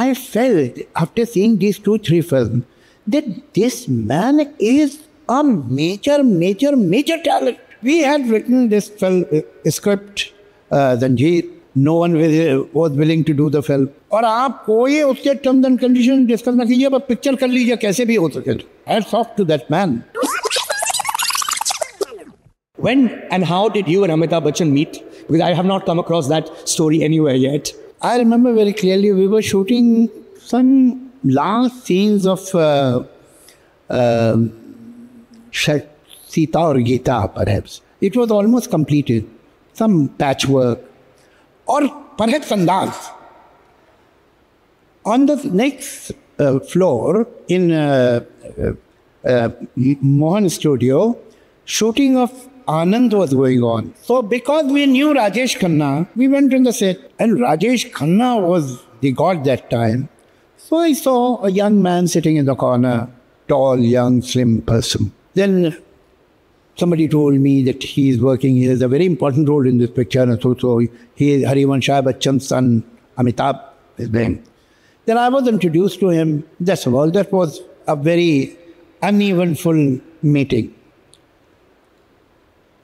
I felt after seeing these 2-3 films that this man is a major talent. We had written this film script, Zanjeer. No one was willing to do the film. और आप कोई उसके terms and conditions discuss ना कीजिए, बस picture कर लीजिए कैसे भी हो सके. Hats off to that man. When and how did you and Amitabh Bachchan meet? Because I have not come across that story anywhere yet. I remember very clearly we were shooting some last scenes of Sita or Gita, perhaps. It was almost completed. Some patchwork. Or perhaps Andaz. On the next floor in Mohan studio, shooting of Anand was going on. So because we knew Rajesh Khanna, we went on the set. And Rajesh Khanna was the god that time. So I saw a young man sitting in the corner, tall, young, slim person. Then somebody told me that he is working, he has a very important role in this picture. And so he is Harivansh Bachchan's son, Amitabh, his name. Then I was introduced to him. That's all. That was a very uneventful meeting.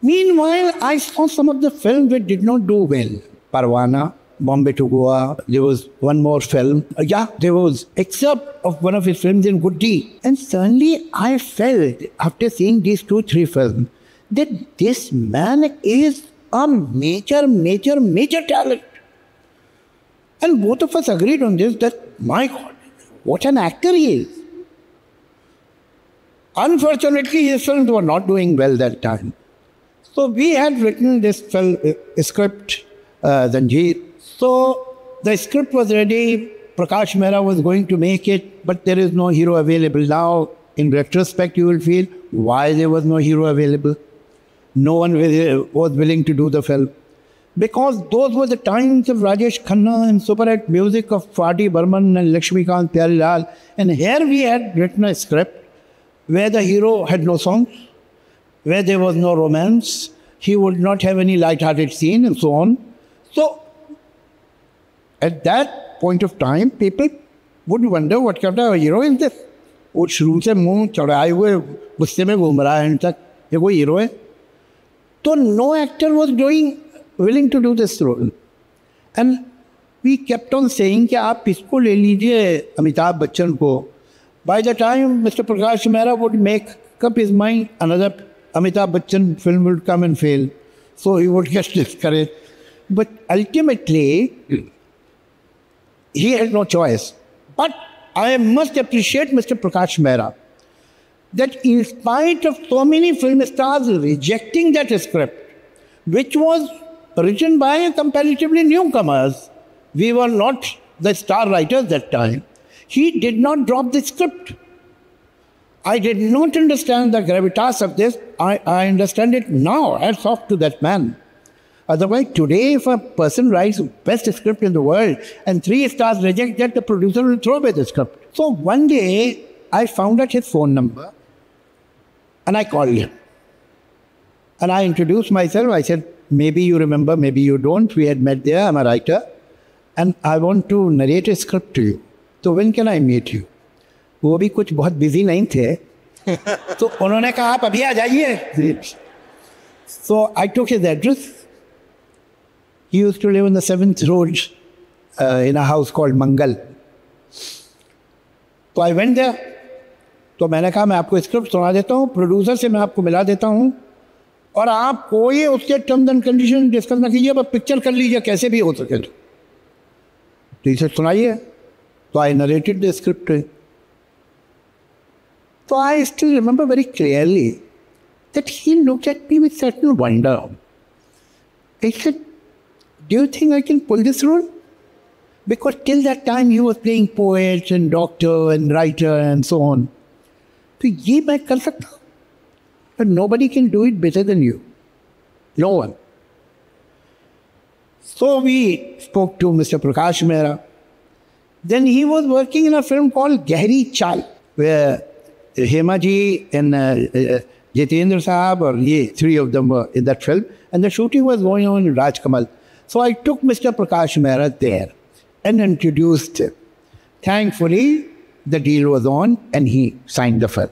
Meanwhile, I saw some of the films that did not do well. Parwana, Bombay to Goa. There was one more film. There was, except of one of his films in Guddi. And suddenly I felt, after seeing these 2-3 films, that this man is a major talent. And both of us agreed on this, that, my God, what an actor he is. Unfortunately, his films were not doing well that time. So we had written this film, script, Zanjeer. So the script was ready. Prakash Mehra was going to make it, but there is no hero available. Now, in retrospect, you will feel why there was no hero available. No one was willing to do the film. Because those were the times of Rajesh Khanna and super hit music of Fatih Barman and Lakshmikant Pyarelal. And here we had written a script where the hero had no songs, where there was no romance, he would not have any light-hearted scene and so on. So, at that point of time, people would wonder what kind of hero is this? वो शुरू से मुंह चढ़ाए हुए गुस्से में घूम रहा है तक ये कोई हीरो है? तो no actor was willing to do this role. And we kept on saying कि आप इसको ले लीजिए अमिताभ बच्चन को. By the time Mr. Prakash Mehra would make up his mind, another Amitabh Bachchan film would come and fail. So he would get discouraged. But ultimately, he had no choice. But I must appreciate Mr. Prakash Mehra that in spite of so many film stars rejecting that script, which was written by comparatively newcomers, we were not the star writers that time, he did not drop the script. I did not understand the gravitas of this. I understand it now. Hats off to that man. Otherwise, today, if a person writes best script in the world and 3 stars reject that, the producer will throw away the script. So one day, I found out his phone number and I called him. And I introduced myself. I said, maybe you remember, maybe you don't. We had met there. I'm a writer. And I want to narrate a script to you. So when can I meet you? वो भी कुछ बहुत busy नहीं थे. तो उन्होंने कहा आप अभी आ जाइए. So I took his address. He used to live on the 7th Road in a house called Mangal. So I went there. तो मैंने कहा मैं आपको स्क्रिप्ट सुना देता हूँ, प्रोड्यूसर से मैं आपको मिला देता हूँ और आप कोई उसके टर्म्स एंड कंडीशन डिस्कस ना कीजिए, बस पिक्चर कर लीजिए कैसे भी हो सके. तो इसे सुनाइए. तो I narrated the script. So I still remember very clearly that he looked at me with certain wonder. He said, do you think I can pull this role? Because till that time he was playing poet and doctor and writer and so on. So ye मैं कर सकता हूँ. But nobody can do it better than you. No one. So we spoke to Mr. Prakash Mehra. Then he was working in a film called Gehri Chal, where Hema ji and Jitendra Sahab, or 3 of them were in that film. And the shooting was going on in Rajkamal. So I took Mr. Prakash Mehra there and introduced him. Thankfully, the deal was on and he signed the film.